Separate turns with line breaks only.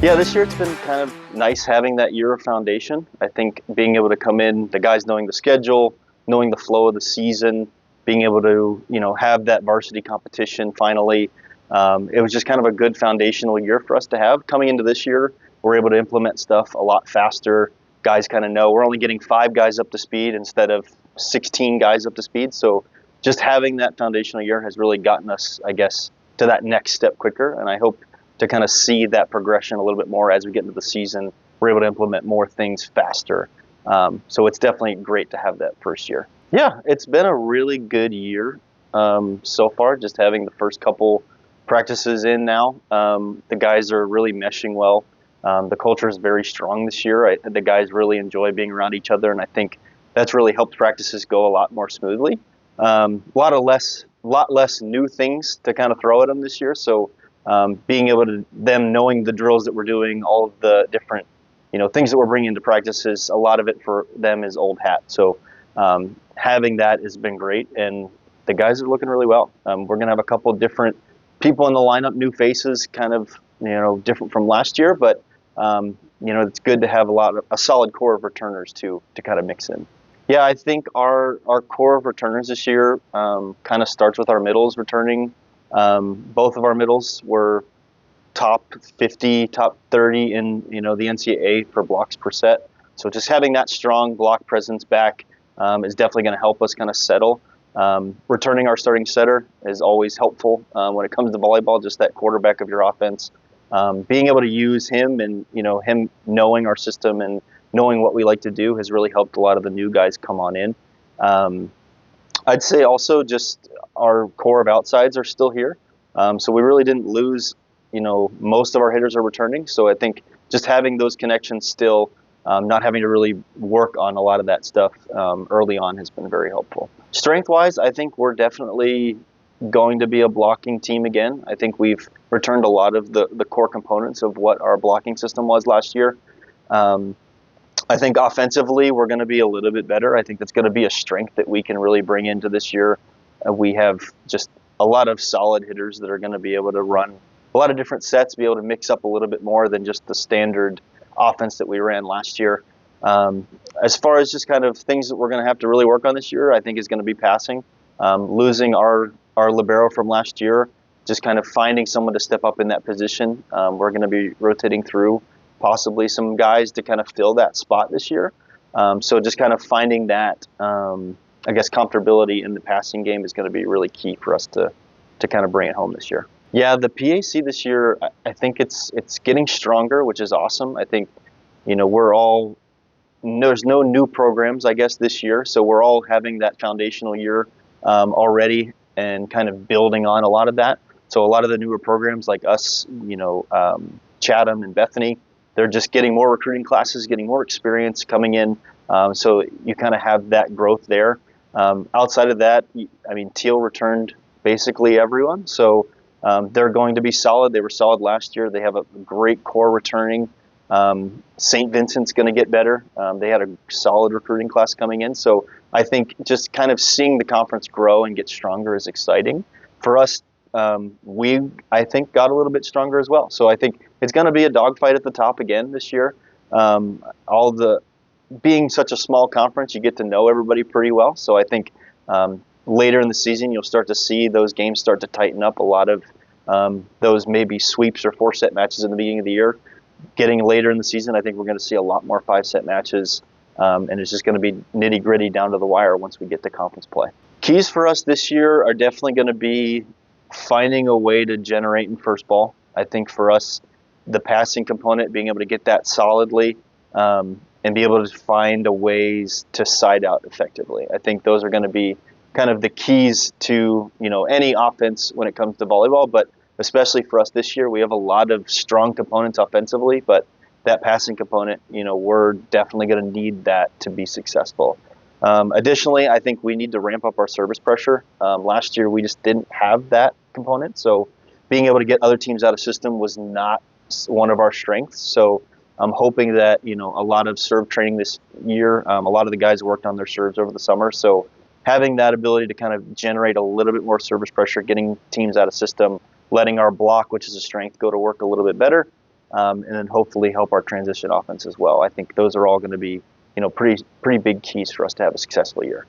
Yeah, this year it's been kind of nice having that year of foundation. I think being able to come in, the guys knowing the schedule, knowing the flow of the season, being able to, have that varsity competition finally. It was just kind of a good foundational year for us to have. Coming into this year, we're able to implement stuff a lot faster. Guys kind of know we're only getting 5 guys up to speed instead of 16 guys up to speed. So just having that foundational year has really gotten us, I guess, to that next step quicker. And I hope to kind of see that progression a little bit more as we get into the season. We're able to implement more things faster. So it's definitely great to have that first year. Yeah, it's been a really good year so far, just having the first couple practices in now. The guys are really meshing well. The culture is very strong this year. The guys really enjoy being around each other, and I think that's really helped practices go a lot more smoothly. A lot less new things to kind of throw at them this year. So being able to them knowing the drills that we're doing, all of the different things that we're bringing into practices, a lot of it for them is old hat. So having that has been great, and the guys are looking really well. We're gonna have a couple different people in the lineup, new faces, kind of different from last year, but it's good to have a solid core of returners to kind of mix in. Yeah, I think our core of returners this year kind of starts with our middles returning. Both of our middles were top 50, top 30 in the NCAA for blocks per set. So just having that strong block presence back is definitely going to help us kind of settle. Returning our starting setter is always helpful when it comes to volleyball. Just that quarterback of your offense, being able to use him and him knowing our system and knowing what we like to do has really helped a lot of the new guys come on in. I'd say also just our core of outsides are still here. So we really didn't lose, most of our hitters are returning. So I think just having those connections still, not having to really work on a lot of that stuff early on has been very helpful. Strength-wise, I think we're definitely going to be a blocking team again. I think we've returned a lot of the core components of what our blocking system was last year. I think offensively, we're going to be a little bit better. I think that's going to be a strength that we can really bring into this year. We have just a lot of solid hitters that are going to be able to run a lot of different sets, be able to mix up a little bit more than just the standard offense that we ran last year. As far as just kind of things that we're going to have to really work on this year, I think is going to be passing. Losing our libero from last year, just kind of finding someone to step up in that position. We're going to be rotating through possibly some guys to kind of fill that spot this year. So just kind of finding that, I guess, comfortability in the passing game is going to be really key for us to kind of bring it home this year. Yeah, the PAC this year, I think it's getting stronger, which is awesome. I think, there's no new programs, I guess, this year. So we're all having that foundational year already and kind of building on a lot of that. So a lot of the newer programs like us, Chatham and Bethany, they're just getting more recruiting classes, getting more experience coming in. So you kind of have that growth there. Outside of that, Teal returned basically everyone. So they're going to be solid. They were solid last year. They have a great core returning. St. Vincent's going to get better. They had a solid recruiting class coming in. So I think just kind of seeing the conference grow and get stronger is exciting. For us, I think, got a little bit stronger as well. So I think it's going to be a dogfight at the top again this year. Being such a small conference, you get to know everybody pretty well. So I think later in the season, you'll start to see those games start to tighten up. A lot of those maybe sweeps or 4-set matches in the beginning of the year. Getting later in the season, I think we're going to see a lot more 5-set matches. And it's just going to be nitty-gritty down to the wire once we get to conference play. Keys for us this year are definitely going to be finding a way to generate in first ball. I think for us, the passing component, being able to get that solidly and be able to find ways to side out effectively. I think those are going to be kind of the keys to any offense when it comes to volleyball, but especially for us this year, we have a lot of strong components offensively, but that passing component, we're definitely going to need that to be successful. Additionally, I think we need to ramp up our service pressure. Last year, we just didn't have that component. So being able to get other teams out of system was not one of our strengths. So I'm hoping that, a lot of serve training this year, a lot of the guys worked on their serves over the summer. So having that ability to kind of generate a little bit more service pressure, getting teams out of system, letting our block, which is a strength, go to work a little bit better, and then hopefully help our transition offense as well. I think those are all going to be, pretty big keys for us to have a successful year.